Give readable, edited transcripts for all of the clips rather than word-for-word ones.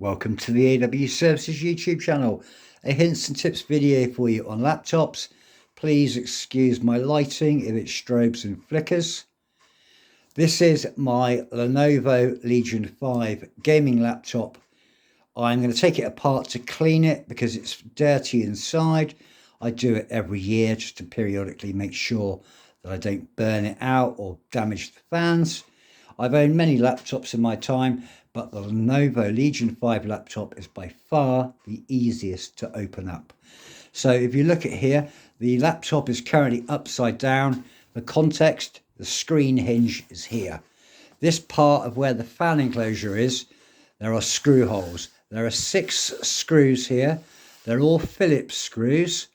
Welcome to the AW Services YouTube channel, a hints and tips video for you on laptops. Please excuse my lighting if it strobes and flickers. This is my Lenovo Legion 5 gaming laptop. I'm going to take it apart to clean it because it's dirty inside. I do it every year just to periodically make sure that I don't burn it out or damage the fans. I've owned many laptops in my time, but the Lenovo Legion 5 laptop is by far the easiest to open up. So if you look at here, the laptop is currently upside down. For context, the screen hinge is here. This part of where the fan enclosure is, there are screw holes. There are 6 screws here. They're all Phillips screws.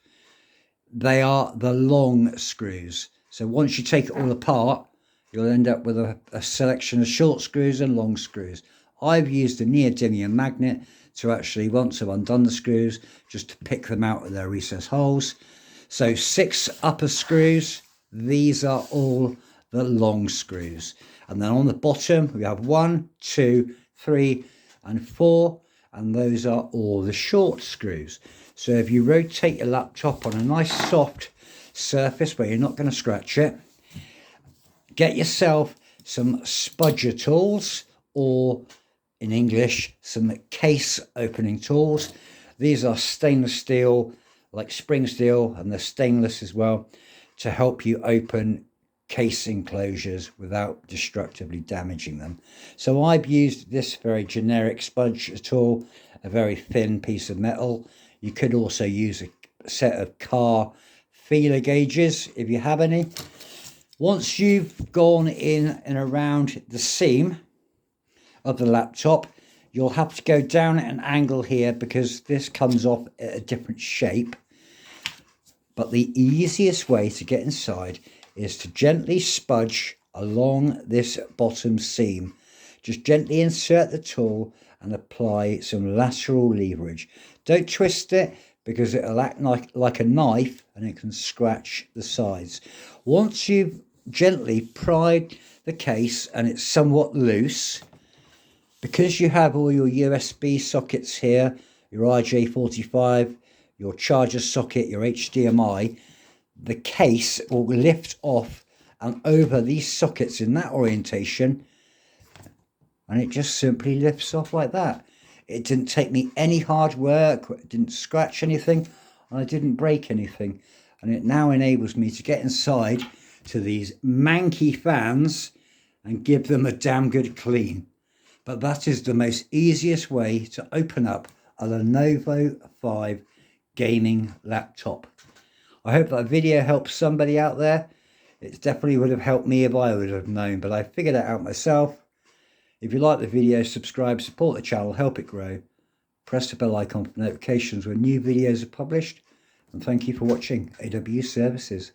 They are the long screws. So once you take it all apart, you'll end up with a selection of short screws and long screws. I've used a neodymium magnet to actually, once I've undone the screws, just to pick them out of their recessed holes. So 6 upper screws, these are all the long screws. And then on the bottom, we have 1, 2, 3, and 4, and those are all the short screws. So if you rotate your laptop on a nice soft surface where you're not going to scratch it, get yourself some spudger tools, or in English, some case opening tools. These are stainless steel, like spring steel, and they're stainless as well, to help you open case enclosures without destructively damaging them. So I've used this very generic spudger tool, a very thin piece of metal. You could also use a set of car feeler gauges if you have any. Once you've gone in and around the seam of the laptop, you'll have to go down at an angle here because this comes off at a different shape. But the easiest way to get inside is to gently spudge along this bottom seam. Just gently insert the tool and apply some lateral leverage. Don't twist it because it'll act like a knife and it can scratch the sides. Once you've gently pried the case and it's somewhat loose, because you have all your USB sockets here, your RJ45, your charger socket, your HDMI, the case will lift off and over these sockets in that orientation, and it just simply lifts off like that. It didn't take me any hard work, it didn't scratch anything, and I didn't break anything. And it now enables me to get inside to these manky fans and give them a damn good clean. But that is the most easiest way to open up a Lenovo 5 gaming laptop. I hope that video helps somebody out there. It definitely would have helped me if I would have known, but I figured it out myself. If you like the video, subscribe, support the channel, help it grow. Press the bell icon for notifications when new videos are published. And thank you for watching AW Services.